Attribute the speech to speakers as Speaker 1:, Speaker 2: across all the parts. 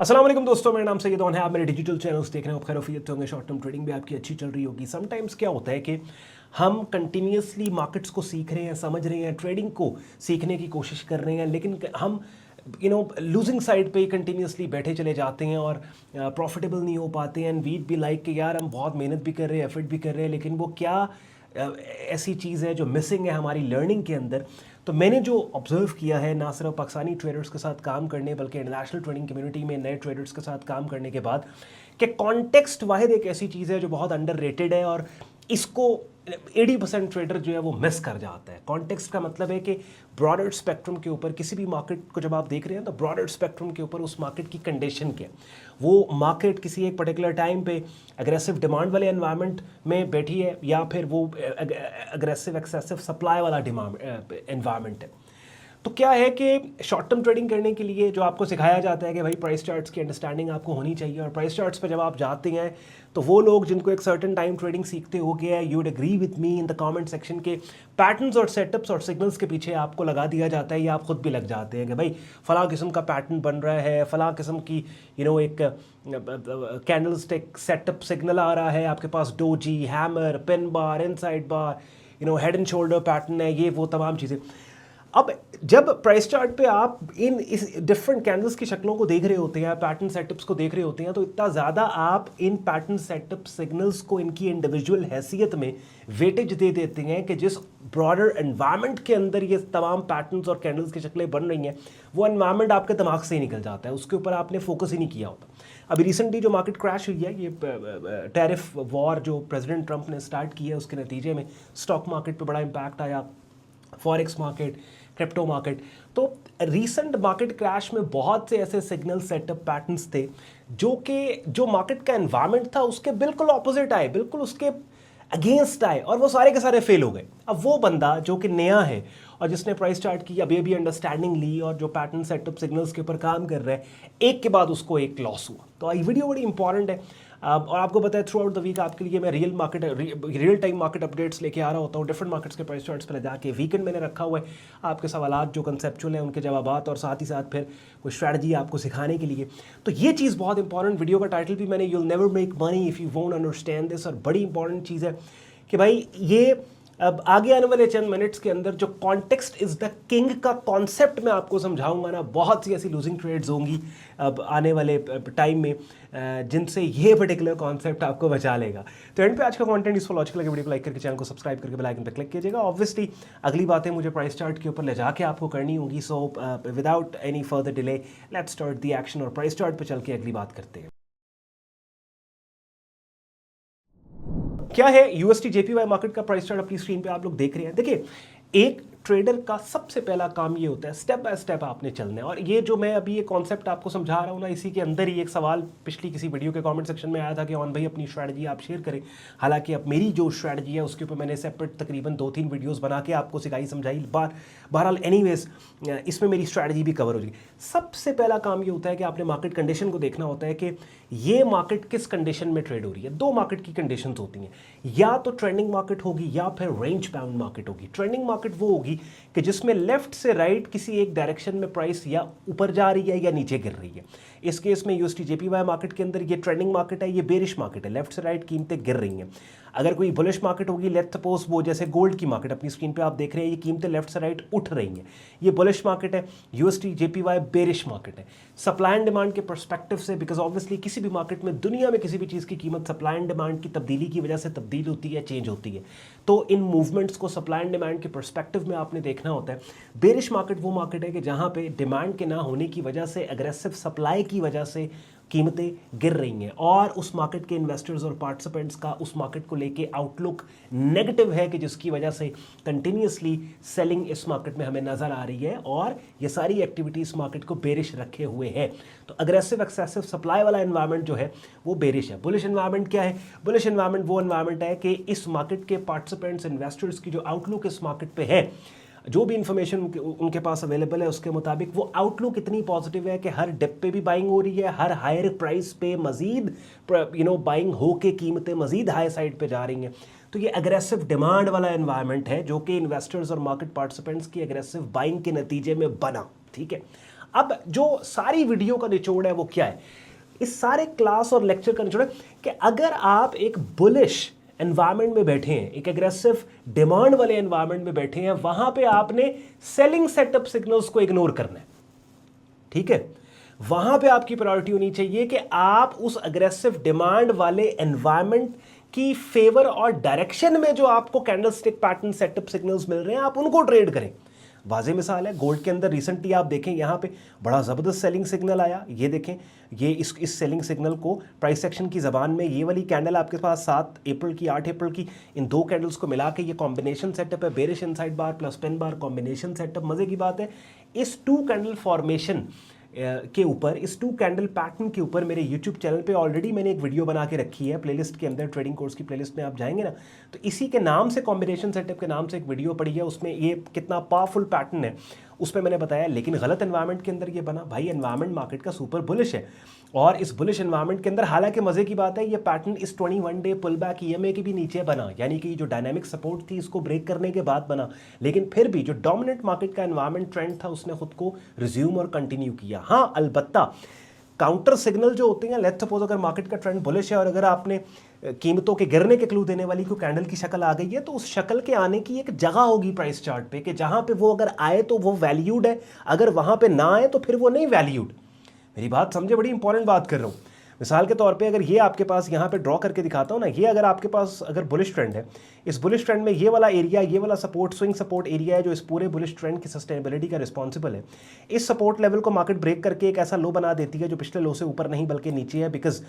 Speaker 1: अस्सलाम वालेकुम दोस्तों, मेरा नाम सैयद है। आप मेरे डिजिटल चैनल्स देख रहे हैं, आप खैरियत होंगे। शॉर्ट टर्म ट्रेडिंग भी आपकी अच्छी चल रही होगी। समटाइम्स क्या होता है कि हम कंटिन्यूसली मार्केट्स को सीख रहे हैं, समझ रहे हैं, ट्रेडिंग को सीखने की कोशिश कर रहे हैं, लेकिन हम लूजिंग साइड पे ही कंटिन्यूसली बैठे चले जाते हैं और प्रॉफिटेबल नहीं हो पाते हैं। एंड वीड भी लाइक कि यार हम बहुत मेहनत भी कर रहे हैं, एफर्ट भी कर रहे हैं, लेकिन वो क्या ऐसी चीज़ है जो मिसिंग है हमारी लर्निंग के अंदर। तो मैंने जो ऑब्जर्व किया है, ना सिर्फ पाकिस्तानी ट्रेडर्स के साथ काम करने बल्कि इंटरनेशनल ट्रेडिंग कम्युनिटी में नए ट्रेडर्स के साथ काम करने के बाद, कि कॉन्टेक्स्ट वाहिद एक ऐसी चीज़ है जो बहुत अंडररेटेड है और इसको 80% ट्रेडर जो है वो मिस कर जाता है। कॉन्टेक्स्ट का मतलब है कि ब्रॉडर स्पेक्ट्रम के ऊपर किसी भी मार्केट को जब आप देख रहे हैं तो ब्रॉडर स्पेक्ट्रम के ऊपर उस मार्केट की कंडीशन क्या है। वो मार्केट किसी एक पर्टिकुलर टाइम पे अग्रेसिव डिमांड वाले एनवायरनमेंट में बैठी है या फिर वो अग्रेसिव एक्सेसिव सप्लाई वाला एनवायरनमेंट है। तो क्या है कि शॉर्ट टर्म ट्रेडिंग करने के लिए जो आपको सिखाया जाता है कि भाई प्राइस चार्ट्स की अंडरस्टैंडिंग आपको होनी चाहिए, और प्राइस चार्ट्स पे जब आप जाते हैं तो वो लोग जिनको एक सर्टेन टाइम ट्रेडिंग सीखते हो गया है, you would agree with me in the comment section के पैटर्न्स और सेटअप्स और सिग्नल्स के पीछे आपको लगा दिया जाता है, या आप खुद भी लग जाते हैं कि भाई फलां किस्म का पैटर्न बन रहा है, फलां किस्म की एक कैंडलस्टिक सेटअप सिग्नल आ रहा है आपके पास, doji, hammer, pin bar, inside bar, head and shoulder pattern है, ये वो तमाम चीज़ें। अब जब प्राइस चार्ट पे आप इस डिफरेंट कैंडल्स की शक्लों को देख रहे होते हैं, पैटर्न सेटअप्स को देख रहे होते हैं, तो इतना ज़्यादा आप इन पैटर्न सेटअप सिग्नल्स को इनकी इंडिविजुअल हैसियत में वेटेज दे देते हैं कि जिस ब्रॉडर एनवायरनमेंट के अंदर ये तमाम पैटर्न्स और कैंडल्स की शक्लें बन रही हैं, वो एनवायरनमेंट आपके दिमाग से ही निकल जाता है, उसके ऊपर आपने फोकस ही नहीं किया होता। अभी रिसेंटली जो मार्केट क्रैश हुई है, ये टैरिफ वॉर जो प्रेसिडेंट ट्रंप ने स्टार्ट की है, उसके नतीजे में स्टॉक मार्केट पर बड़ा इम्पैक्ट आया, फॉरेक्स मार्केट, क्रिप्टो मार्केट। तो रीसेंट मार्केट क्रैश में बहुत से ऐसे सिग्नल सेटअप पैटर्न्स थे जो मार्केट का एनवायरनमेंट था उसके बिल्कुल ऑपोजिट आए, बिल्कुल उसके अगेंस्ट आए, और वो सारे के सारे फेल हो गए। अब वो बंदा जो कि नया है और जिसने प्राइस चार्ट की अभी अभी अंडरस्टैंडिंग ली और जो पैटर्न सेटअप सिग्नल्स के ऊपर काम कर रहा है, एक के बाद उसको एक लॉस हुआ। तो ये वीडियो बड़ी इंपॉर्टेंट है, और आपको पता है थ्रू आउट द वीक आपके लिए मैं रियल टाइम मार्केट अपडेट्स लेके आ रहा होता हूँ। डिफरेंट मार्केट्स के प्राइस चार्ट्स पर जाके वीकेंड मैंने रखा हुआ है आपके सवालात जो कंसेप्चुअल हैं उनके जवाबात, और साथ ही साथ फिर कोई स्ट्रैटेजी आपको सिखाने के लिए। तो ये चीज़ बहुत इंपॉर्टेंट, वीडियो का टाइटल भी मैंने you'll never make money if you won't understand this, और बड़ी इंपॉर्टेंट चीज़ है कि भाई ये अब आगे आने वाले चंद मिनट्स के अंदर जो कॉन्टेक्स्ट इज़ द किंग का कॉन्सेप्ट मैं आपको समझाऊंगा ना, बहुत सी ऐसी लूजिंग ट्रेड्स होंगी अब आने वाले टाइम में जिनसे ये पर्टिकुलर कॉन्सेप्ट आपको बचा लेगा। तो एंड पे आज का कंटेंट यूजफुल लॉजिकल लगे, वीडियो को लाइक करके चैनल को सब्सक्राइब करके बेल आइकन पर क्लिक कीजिएगा। ऑब्वियसली अगली बातें मुझे प्राइस चार्ट के ऊपर ले जाके आपको करनी होगी, so without any further delay let's start the action और प्राइस चार्ट पर चल के अगली बात करते हैं। क्या है यूएसटी जेपीवाई मार्केट का प्राइस चार्ट अपनी स्क्रीन पे आप लोग देख रहे हैं। देखिए, एक ट्रेडर का सबसे पहला काम ये होता है स्टेप बाय स्टेप आपने चलना है, और ये जो मैं अभी ये कॉन्सेप्ट आपको समझा रहा हूँ ना, इसी के अंदर ही एक सवाल पिछली किसी वीडियो के कमेंट सेक्शन में आया था कि ऑन भाई अपनी स्ट्रैटेजी आप शेयर करें। हालांकि अब मेरी जो स्ट्रैटेजी है उसके ऊपर मैंने सेपरेट तकरीबन 2-3 वीडियोस बना के आपको सिखाई समझाई। बहरहाल एनीवेज इसमें मेरी स्ट्रैटेजी भी कवर हो जाएगी। सबसे पहला काम ये होता है कि आपने मार्केट कंडीशन को देखना होता है कि ये मार्केट किस कंडीशन में ट्रेड हो रही है। दो मार्केट की कंडीशन होती हैं, या तो ट्रेंडिंग मार्केट होगी या फिर रेंज बाउंड मार्केट होगी। ट्रेंडिंग मार्केट वो होगी कि जिसमें लेफ्ट से राइट किसी एक डायरेक्शन में प्राइस या ऊपर जा रही है या नीचे गिर रही है। इस केस में यूएसटी जेपीवाई मार्केट के अंदर ये ट्रेंडिंग मार्केट है, ये बेरिश मार्केट है, लेफ्ट से राइट कीमतें गिर रही हैं। अगर कोई बुलिश मार्केट होगी, लेट्स सपोज वो जैसे गोल्ड की मार्केट अपनी स्क्रीन पे आप देख रहे हैं, ये कीमतें लेफ्ट से राइट उठ रही हैं, ये बुलिश मार्केट है। यूएसटी जेपीवाई बेरिश मार्केट है सप्लाई एंड डिमांड के पर्सपेक्टिव से, बिकॉज ऑब्वियसली किसी भी मार्केट में दुनिया में किसी भी चीज़ की कीमत सप्लाई एंड डिमांड की तब्दीली की वजह से तब्दील होती है, चेंज होती है। तो इन मूवमेंट्स को सप्लाई एंड डिमांड के पर्सपेक्टिव में आपने देखना होता है। बेरिश मार्केट वो मार्केट है कि जहाँ पे डिमांड के ना होने की वजह से, एग्रेसिव सप्लाई की वजह से कीमतें गिर रही हैं, और उस मार्केट के इन्वेस्टर्स और पार्टिसिपेंट्स का उस मार्केट को लेके आउटलुक नेगेटिव है, कि जिसकी वजह से कंटिन्यूसली सेलिंग इस मार्केट में हमें नज़र आ रही है, और ये सारी एक्टिविटी इस मार्केट को बेरिश रखे हुए है। तो अग्रेसिव एक्सेसिव सप्लाई वाला एनवायरनमेंट जो है वो बेरिश है। बुलिश एनवायरनमेंट क्या है? बुलिश एनवायरनमेंट वो एनवायरनमेंट है कि इस मार्केट के पार्टिसिपेंट्स, इन्वेस्टर्स की जो आउटलुक इस मार्केट पे है, जो भी इंफॉर्मेशन उनके पास अवेलेबल है उसके मुताबिक वो आउटलुक इतनी पॉजिटिव है कि हर डिप पे भी बाइंग हो रही है, हर हायर प्राइस पे मजीद बाइंग हो के कीमतें मजीद हाई साइड पे जा रही हैं। तो ये एग्रेसिव डिमांड वाला एनवायरनमेंट है जो कि इन्वेस्टर्स और मार्केट पार्टिसिपेंट्स की एग्रेसिव बाइंग के नतीजे में बना। ठीक है, अब जो सारी वीडियो का निचोड़ है वो क्या है, इस सारे क्लास और लेक्चर का निचोड़ है कि अगर आप एक बुलिश एनवायरनमेंट में बैठे हैं, एक एग्रेसिव डिमांड वाले एनवायरनमेंट में बैठे हैं, वहां पे आपने सेलिंग सेटअप सिग्नल्स को इग्नोर करना है, ठीक है। वहां पे आपकी प्रायोरिटी होनी चाहिए कि आप उस एग्रेसिव डिमांड वाले एनवायरनमेंट की फेवर और डायरेक्शन में जो आपको कैंडलस्टिक पैटर्न सेटअप सिग्नल्स मिल रहे हैं, आप उनको ट्रेड करें। वाज़ेह मिसाल है, गोल्ड के अंदर रिसेंटली आप देखें यहाँ पे बड़ा ज़बरदस्त सेलिंग सिग्नल आया। ये देखें, ये इस सेलिंग सिग्नल को प्राइस सेक्शन की ज़बान में ये वाली कैंडल आपके पास 7 अप्रैल की 8 अप्रैल की, इन दो कैंडल्स को मिला के ये कॉम्बिनेशन सेटअप है, bearish inside bar plus pin bar combination setup. मज़े की बात है, इस 2 कैंडल फॉर्मेशन के ऊपर, इस 2 कैंडल पैटर्न के ऊपर मेरे यूट्यूब चैनल पे ऑलरेडी मैंने एक वीडियो बना के रखी है, प्लेलिस्ट के अंदर, ट्रेडिंग कोर्स की प्लेलिस्ट में आप जाएंगे ना, तो इसी के नाम से, कॉम्बिनेशन सेटअप के नाम से एक वीडियो पड़ी है, उसमें ये कितना पावरफुल पैटर्न है उसमें मैंने बताया। लेकिन गलत एनवायरनमेंट के अंदर ये बना। भाई एनवायरनमेंट मार्केट का सुपर बुलिश है, और इस बुलिश एनवायरनमेंट के अंदर हालांकि मजे की बात है ये पैटर्न इस 21 डे पुल बैक ईएमए के भी नीचे बना, यानी कि जो डायनामिक सपोर्ट थी इसको ब्रेक करने के बाद बना, लेकिन फिर भी जो डोमिनेंट मार्केट का एनवायरनमेंट ट्रेंड था उसने खुद को रिज्यूम और कंटिन्यू किया। हाँ, अलबत्ता काउंटर सिग्नल जो होते हैं, लेट्स सपोज अगर मार्केट का ट्रेंड बुलिश है और अगर आपने कीमतों के गिरने के क्लू देने वाली कोई कैंडल की शक्ल आ गई है, तो उस शक्ल के आने की एक जगह होगी प्राइस चार्ट पे कि जहां पे वो अगर आए तो वो वैल्यूड है, अगर वहां पे ना आए तो फिर वो नहीं वैल्यूड। मेरी बात समझे, बड़ी इंपॉर्टेंट बात कर रहा हूं। मिसाल के तौर पे अगर ये आपके पास यहाँ पे ड्रॉ करके दिखाता हूँ ना, ये अगर आपके पास अगर बुलिश ट्रेंड है, इस बुलिश ट्रेंड में ये वाला एरिया, ये वाला सपोर्ट, स्विंग सपोर्ट एरिया है जो इस पूरे बुलिश ट्रेंड की सस्टेनेबिलिटी का रिस्पॉन्सिबल है। इस सपोर्ट लेवल को मार्केट ब्रेक करके एक ऐसा लो बना देती है जो पिछले लो से ऊपर नहीं बल्कि नीचे है, बिकॉज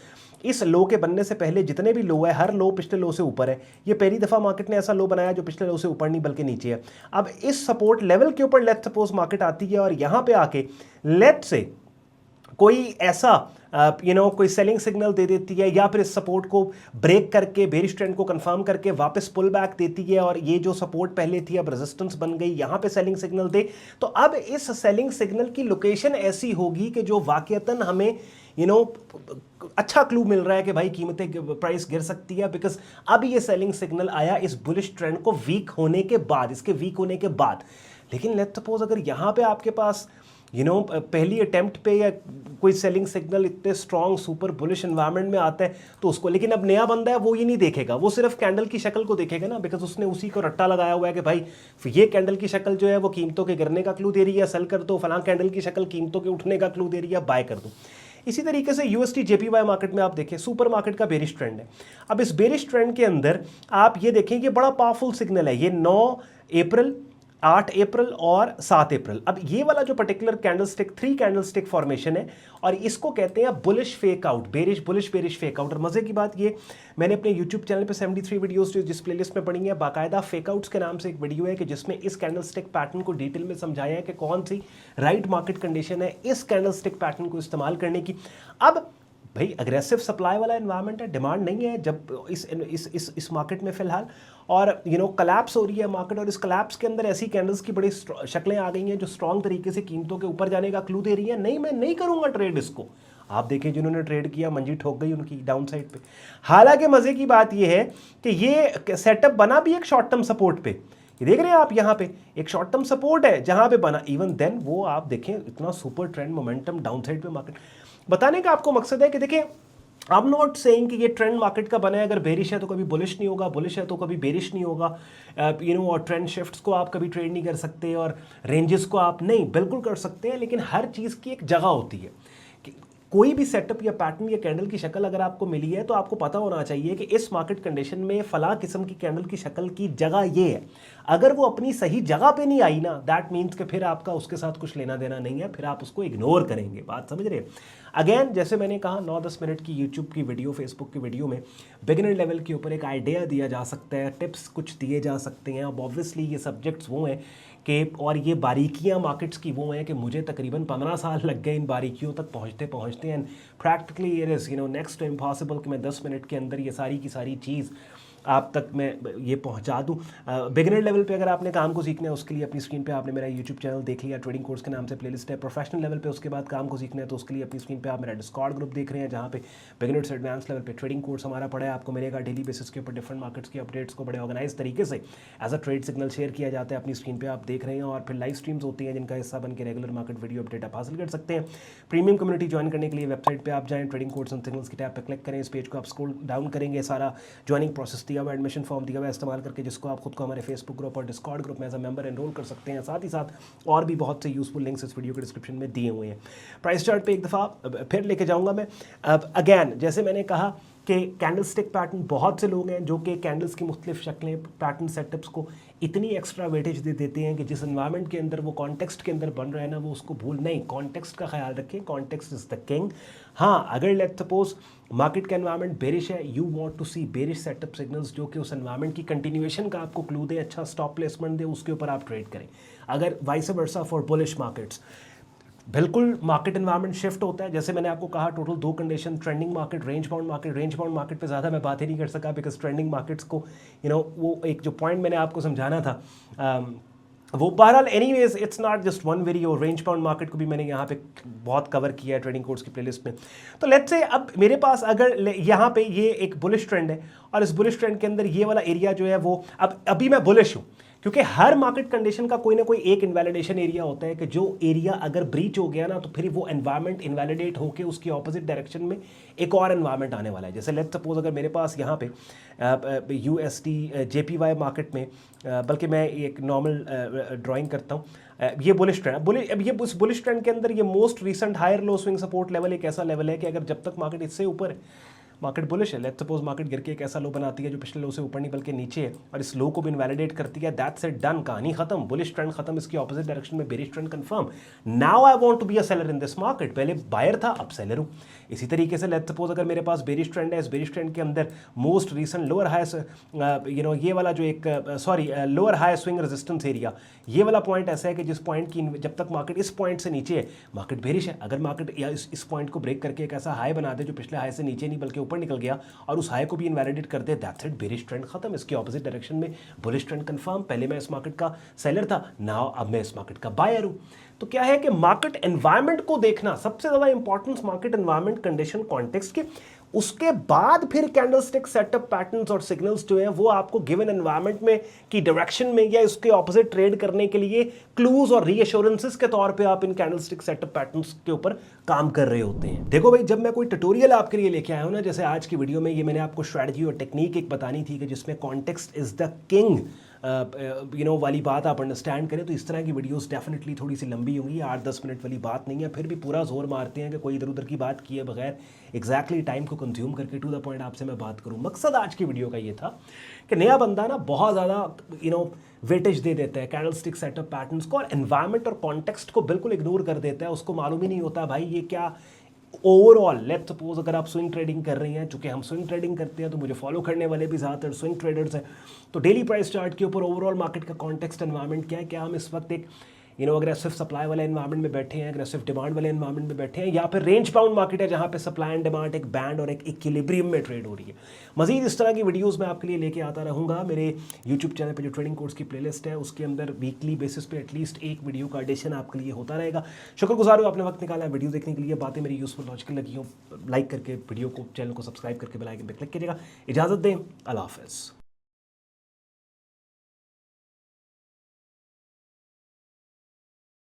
Speaker 1: इस लो के बनने से पहले जितने भी लो है, हर लो पिछले लो से ऊपर है। ये पहली दफ़ा मार्केट ने ऐसा लो बनाया जो पिछले लो से ऊपर नहीं बल्कि नीचे है। अब इस सपोर्ट लेवल के ऊपर लेट्स सपोज मार्केट आती है और यहाँ पे आके लेट्स से कोई ऐसा कोई सेलिंग सिग्नल दे देती है, या फिर इस सपोर्ट को ब्रेक करके बेरिश ट्रेंड को कंफर्म करके वापस पुल बैक देती है, और ये जो सपोर्ट पहले थी अब रेजिस्टेंस बन गई, यहाँ पे सेलिंग सिग्नल दे, तो अब इस सेलिंग सिग्नल की लोकेशन ऐसी होगी कि जो वाकईतन हमें अच्छा क्लू मिल रहा है कि भाई कीमतें, प्राइस गिर सकती है, बिकॉज अब ये सेलिंग सिग्नल आया इस बुलिश ट्रेंड को वीक होने के बाद, इसके वीक होने के बाद। लेकिन लेट्स सपोज अगर यहाँ पे आपके पास पहली अटेम्प्ट पे या कोई सेलिंग सिग्नल इतने स्ट्रॉन्ग सुपर बुलिश एनवायरनमेंट में आता है तो उसको, लेकिन अब नया बंदा है वो ये नहीं देखेगा, वो सिर्फ कैंडल की शक्ल को देखेगा ना, बिकॉज उसने उसी को रट्टा लगाया हुआ है कि भाई ये कैंडल की शक्ल जो है वो कीमतों के गिरने का क्लू दे रही है, सेल कर दो, फलां कैंडल की शक्ल कीमतों के उठने का क्लू दे रही है, बाय कर दो। इसी तरीके से यूएसटी जेपीवाई मार्केट में आप देखें सुपर मार्केट का बेरिश ट्रेंड है। अब इस बेरिश ट्रेंड के अंदर आप ये देखें कि बड़ा पावरफुल सिग्नल है, ये 9 अप्रैल, 8 अप्रैल और 7 अप्रैल। अब ये वाला जो पर्टिकुलर कैंडलस्टिक 3 कैंडलस्टिक फॉर्मेशन है और इसको कहते हैं bullish fake out, bearish bullish bearish fake out. और मजे की बात ये, मैंने अपने यूट्यूब चैनल पे 73 वीडियोस जिस प्लेलिस्ट में पड़ी है, बाकायदा फेक आउट्स के नाम से एक वीडियो है कि जिसमें इस कैंडलस्टिक पैटर्न को डिटेल में समझाया है कि कौन सी राइट मार्केट कंडीशन है इस कैंडलस्टिक पैटर्न को इस्तेमाल करने की। अब भाई अग्रेसिव सप्लाई वाला एनवायरनमेंट है, डिमांड नहीं है जब इस मार्केट में फिलहाल, और कलैप्स हो रही है मार्केट, और इस कलैप्स के अंदर ऐसी कैंडल्स की बड़ी शक्लें आ गई हैं जो स्ट्रॉन्ग तरीके से कीमतों के ऊपर जाने का क्लू दे रही है। नहीं, मैं नहीं करूंगा ट्रेड इसको। आप देखें जिन्होंने ट्रेड किया मंजी ठोक गई उनकी डाउन साइड पे। हालांकि मजे की बात यह है कि ये सेटअप बना भी एक शॉर्ट टर्म सपोर्ट पे, ये देख रहे हैं आप, यहाँ पे एक शॉर्ट टर्म सपोर्ट है जहां पे बना, इवन देन वो आप देखें इतना super trend momentum down side पे मार्केट। बताने का आपको मकसद है कि देखिए, आई एम नॉट सेइंग कि ये ट्रेंड मार्केट का बना है, अगर बेरिश है तो कभी बुलिश नहीं होगा, बुलिश है तो कभी बेरिश नहीं होगा, और ट्रेंड शिफ्ट्स को आप कभी ट्रेड नहीं कर सकते और रेंजेस को आप नहीं, बिल्कुल कर सकते हैं, लेकिन हर चीज़ की एक जगह होती है। कोई भी सेटअप या पैटर्न या कैंडल की शक्ल अगर आपको मिली है तो आपको पता होना चाहिए कि इस मार्केट कंडीशन में फला किस्म की कैंडल की शक्ल की जगह ये है। अगर वो अपनी सही जगह पे नहीं आई ना, दैट मीन्स कि फिर आपका उसके साथ कुछ लेना देना नहीं है, फिर आप उसको इग्नोर करेंगे। बात समझ रहे हैं? अगेन जैसे मैंने कहा 9-10 मिनट की यूट्यूब की वीडियो, फेसबुक की वीडियो में बिगिनर लेवल के ऊपर एक आइडिया दिया जा सकता है, टिप्स कुछ दिए जा सकते हैं। अब ऑब्वियसली ये सब्जेक्ट्स वो हैं कि, और ये बारीकियां मार्केट्स की वो हैं कि मुझे तकरीबन 15 साल लग गए इन बारीकियों तक पहुंचते and practically it is next to impossible कि मैं 10 मिनट के अंदर ये सारी की सारी चीज़ आप तक मैं ये पहुंचा दूं। बिगिनर लेवल पे अगर आपने काम को सीखना है उसके लिए अपनी स्क्रीन पे आपने मेरा यूट्यूब चैनल देख लिया, ट्रेडिंग कोर्स के नाम से प्लेलिस्ट है। प्रोफेशनल लेवल पे उसके बाद काम को सीखना है तो उसके लिए अपनी स्क्रीन पे आप मेरा डिस्कॉर्ड ग्रुप देख रहे हैं, जहाँ पे बिगिनर से एडवांस लेवल पे ट्रेडिंग कोर्स हमारा पड़ा है, आपको मिलेगा। डेली बेसिस के ऊपर डिफरेंट मार्केट्स की अपडेट्स को बड़े ऑर्गेनाइज तरीके से as a trade signal share किया जाता है, अपनी स्क्रीन पर आप देख रहे हैं। और फिर लाइव स्ट्रीम्स होती हैं जिनका हिस्सा बन के रेगुलर मार्केट वीडियो अपडेट आप हासिल कर सकते हैं। प्रीमियम कम्युनिटी ज्वाइन करने के लिए वेबसाइट पे आप जाएं, ट्रेडिंग कोर्स एंड सिग्नल्स की टैब पे क्लिक करें। इस पेज को आप स्क्रॉल डाउन करेंगे, सारा ज्वाइनिंग प्रोसेस दिया हुआ, एडमिशन फॉर्म दिया हुआ इस्तेमाल करके, जिसको आप खुद को हमारे फेसबुक ग्रुप और डिस्कॉर्ड ग्रुप में एज अ मेंबर एनरोल कर सकते हैं। साथ ही साथ और भी बहुत से यूजफुल लिंक्स इस वीडियो के डिस्क्रिप्शन में दिए हुए हैं। प्राइस चार्ट पे एक दफ़ा फिर लेके जाऊंगा मैं। अब अगैन जैसे मैंने कहा कि कैंडलस्टिक पैटर्न, बहुत से लोग हैं जो कि कैंडल्स की मुख्तलिफ शक्लें, पैटर्न सेटअप्स को इतनी एक्स्ट्रा वेटेज दे देते हैं कि जिस एनवायरनमेंट के अंदर वो कॉन्टेक्स्ट के अंदर बन रहा है ना, वो उसको भूल नहीं। कॉन्टेक्स्ट का ख्याल रखें, कॉन्टेक्स्ट इज द किंग। हाँ, अगर लेट्स सपोज मार्केट का एनवायरनमेंट बेरिश है, you want to see bearish setup signals जो कि उस एनवायरनमेंट की कंटिन्यूएशन का आपको क्लू दे, अच्छा स्टॉप प्लेसमेंट दे, उसके ऊपर आप ट्रेड करें। अगर vice versa for bullish markets, बिल्कुल मार्केट एनवायरनमेंट शिफ्ट होता है। जैसे मैंने आपको कहा टोटल दो condition, trending market, range bound market. Range bound market पे ज़्यादा मैं बात ही नहीं कर सका बिकॉज ट्रेंडिंग मार्केट्स को वो एक जो पॉइंट मैंने आपको समझाना था वो बहरहाल anyways it's not just one video. Range bound market को भी मैंने यहाँ पे बहुत कवर किया है ट्रेडिंग कोर्स की प्लेलिस्ट में। तो लेट्स से अब मेरे पास अगर यहाँ पे ये एक बुलिश ट्रेंड है और इस बुलिश ट्रेंड के अंदर ये वाला एरिया जो है वो अब अभी मैं बुलिश हूँ, क्योंकि हर मार्केट कंडीशन का कोई ना कोई एक इनवैलिडेशन एरिया होता है कि जो एरिया अगर ब्रीच हो गया ना तो फिर वो एनवायरनमेंट इनवैलिडेट होकर उसकी ऑपोजिट डायरेक्शन में एक और एनवायरनमेंट आने वाला है। जैसे लेट्स सपोज अगर मेरे पास यहाँ पे USD JPY मार्केट में, बल्कि मैं एक नॉर्मल ड्राइंग करता हूँ, ये बुलिश ट्रेंड, अब ये उस बुलिश ट्रेंड के अंदर ये most recent higher low swing support level एक ऐसा लेवल है कि अगर जब तक मार्केट इससे ऊपर है, मार्केट बुलिश है, लेट्स सपोज मार्केट गिर के एक ऐसा लो बनाती है जो पिछले लो से ऊपर नहीं बल्कि नीचे है और इस लो को भी इनवैलिडेट करती है, दैट्स इट, डन, कहानी खत्म, बुलिश ट्रेंड खत्म, इसकी ऑपोजिट डायरेक्शन में bearish trend confirm. Now I want to be a seller in this market. पहले बायर था, अब सेलर हूं। इसी तरीके से लेट्स सपोज अगर मेरे पास बेरिश ट्रेंड है, इस बेरिश ट्रेंड के अंदर मोस्ट रीसेंट लोअर हाई ये वाला जो एक lower high swing resistance area, ये वाला पॉइंट ऐसा है कि जिस पॉइंट की जब तक मार्केट इस पॉइंट से नीचे है मार्केट बेरिश है। अगर मार्केट या इस पॉइंट को ब्रेक करके एक ऐसा हाई बना दे जो पिछले हाई से नीचे नहीं बल्कि ऊपर निकल गया और उस हाई को भी इनवैलिडेट कर दे, दैट्स इट, बेरिश ट्रेंड खत्म, इसकी ऑपोजिट डायरेक्शन में बुलिश ट्रेंड कंफर्म। पहले मैं इस मार्केट का सेलर था, नाउ अब मैं इस मार्केट का बायर हूं। तो क्या है कि मार्केट एनवायरनमेंट को देखना सबसे ज्यादा importance market environment condition context के, उसके बाद फिर कैंडलस्टिक सेटअप पैटर्न्स और सिग्नल्स जो हैं वो आपको गिवन एनवायरनमेंट में की डायरेक्शन में या इसके ऑपोजिट ट्रेड करने के लिए क्लूज और रीअश्योरेंसेस के तौर पे आप इन कैंडलस्टिक सेटअप पैटर्न्स के ऊपर काम कर रहे होते हैं। देखो भाई, जब मैं कोई ट्यूटोरियल आपके लिए लेके आया हूं ना, जैसे आज की वीडियो में ये मैंने आपको स्ट्रैटेजी और टेक्निक एक बतानी थी कि जिसमें कॉन्टेक्स्ट इज द किंग वाली बात आप अंडरस्टैंड करें, तो इस तरह की वीडियोस डेफिनेटली थोड़ी सी लंबी होंगी, 8-10 मिनट वाली बात नहीं है। फिर भी पूरा जोर मारते हैं कि कोई इधर उधर की बात किए बगैर एग्जैक्टली टाइम को कंज्यूम करके टू द पॉइंट आपसे मैं बात करूं। मकसद आज की वीडियो का ये था कि नया बंदा ना बहुत ज़्यादा वेटेज दे देता है कैंडलस्टिक सेटअप पैटर्न्स को और एनवायरनमेंट और कॉन्टेक्स्ट को बिल्कुल इग्नोर कर देता है। उसको मालूम ही नहीं होता भाई ये क्या ओवरऑल। लेट्स सपोज अगर आप स्विंग ट्रेडिंग कर रही हैं, चूंकि हम स्विंग ट्रेडिंग करते हैं तो मुझे फॉलो करने वाले भी ज़्यादातर स्विंग ट्रेडर्स हैं, तो डेली प्राइस चार्ट के ऊपर ओवरऑल मार्केट का कॉन्टेक्स्ट एनवायरनमेंट क्या है, क्या हम इस वक्त एक अग्रेसिव सप्लाई वाले एनवायरनमेंट में बैठे हैं, अग्रेसिव डिमांड वाले एनवायरनमेंट में बैठे हैं, या फिर रेंज बाउंड मार्केट है जहाँ पे सप्लाई एंड डिमांड एक बैंड और एक इक्विलिब्रियम में ट्रेड हो रही है। मजीद इस तरह की वीडियोस मैं आपके लिए लेके आता रहूँगा। मेरे यूट्यूब चैनल पे जो ट्रेडिंग कोर्स की प्लेलिस्ट है उसके अंदर वीकली बेसिस पे एटलीस्ट एक वीडियो का एडिशन आपके लिए होता रहेगा। शुक्रगुजार हूँ आपने वक्त निकाला वीडियो देखने के लिए। बातें मेरी यूजफुल लॉजिकल लगी हो, लाइक करके वीडियो को, चैनल को सब्सक्राइब करके बेल आइकन पे क्लिक कीजिएगा। इजाज़त दें, अल्लाह हाफ़िज़।